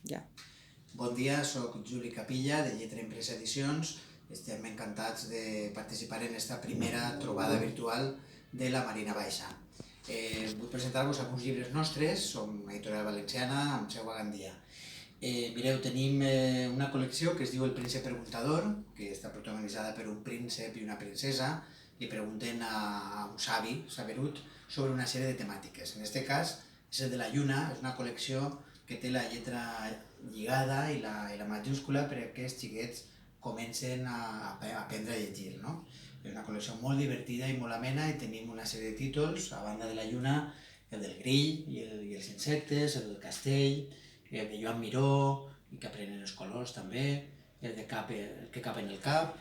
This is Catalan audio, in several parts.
ja. Bon dia, soc Juli Capilla, de Lletra Impresa Edicions. Estem encantats de participar en esta primera trobada virtual de la Marina Baixa. Vull presentar-vos alguns llibres nostres, som una editorial valenciana amb seu a Gandia. Mireu, tenim una col·lecció que es diu El príncep preguntador, que està protagonitzada per un príncep i una princesa, i pregunten a un savi, saberut, sobre una sèrie de temàtiques. En aquest cas, és el de la lluna, és una col·lecció que té la lletra lligada i la majúscula perquè els xiquets comencen a aprendre a llegir, no? És una col·lecció molt divertida i molt amena i tenim una sèrie de títols, a banda de la lluna, el del grill i els insectes, el del castell, el de Joan Miró, i que aprenen els colors també, el que cap en el cap,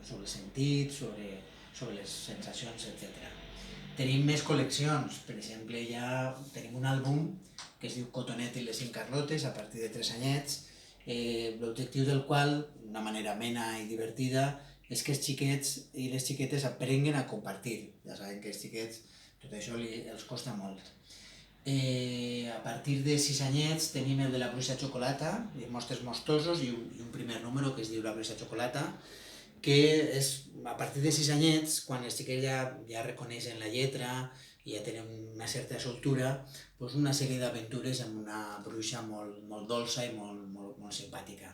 sobre els sentits, sobre les sensacions, etc. Tenim més col·leccions, per exemple, ja tenim un àlbum que es diu Cotonet i les 5 Carlotes, a partir de 3 anyets, l'objectiu del qual, d'una manera amena i divertida, és que els xiquets i les xiquetes aprenguen a compartir. Ja saben que els xiquets tot això els costa molt. A partir de 6 anyets tenim el de la Bruixa Xocolata, mostres mostosos i un primer número que es diu La Bruixa Xocolata, que és a partir de 6 anyets, quan els xiquets ja reconeixen la lletra i ja tenen una certa soltura, doncs una sèrie d'aventures amb una bruixa molt dolça i molt simpàtica.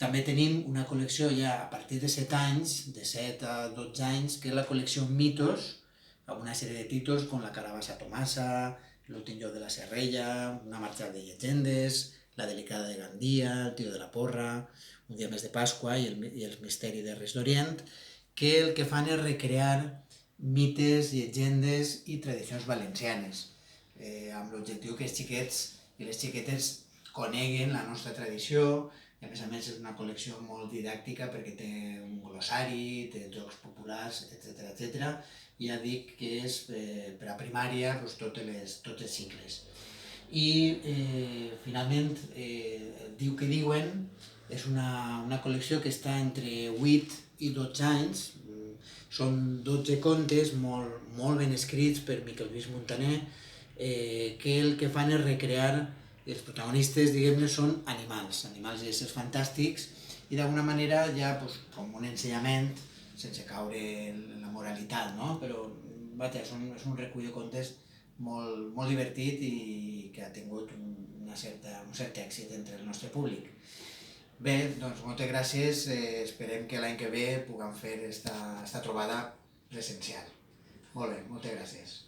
També tenim una col·lecció ja a partir de 7 anys, de 7 a 12 anys, que és la col·lecció Mitos, amb una sèrie de títols com La carabassa Tomasa, L'últim lloc de la Serrella, Una marxa de llegendes, La delicada de Gandia, El tio de la porra, Un dia més de Pasqua i el misteri de Res d'Orient, que el que fan és recrear mites, llegendes i tradicions valencianes, amb l'objectiu que els xiquets i les xiquetes coneguen la nostra tradició, i a més és una col·lecció molt didàctica perquè té un glossari, té jocs populars, etc. I ja dic que és per a primària tots els cicles. I finalment, Diu que diuen és una col·lecció que està entre 8 i 12 anys. Són 12 contes molt ben escrits per Miquel Lluís Muntaner, que el que fan és recrear, els protagonistes, diguem-ne, són animals i éssers fantàstics, i d'alguna manera ja com un ensenyament, sense caure en la moralitat, no? Però vaja, és un recull de contes molt divertit i que ha tingut un cert èxit entre el nostre públic. Bé, doncs moltes gràcies, esperem que l'any que ve puguem fer esta trobada presencial. Molt bé, moltes gràcies.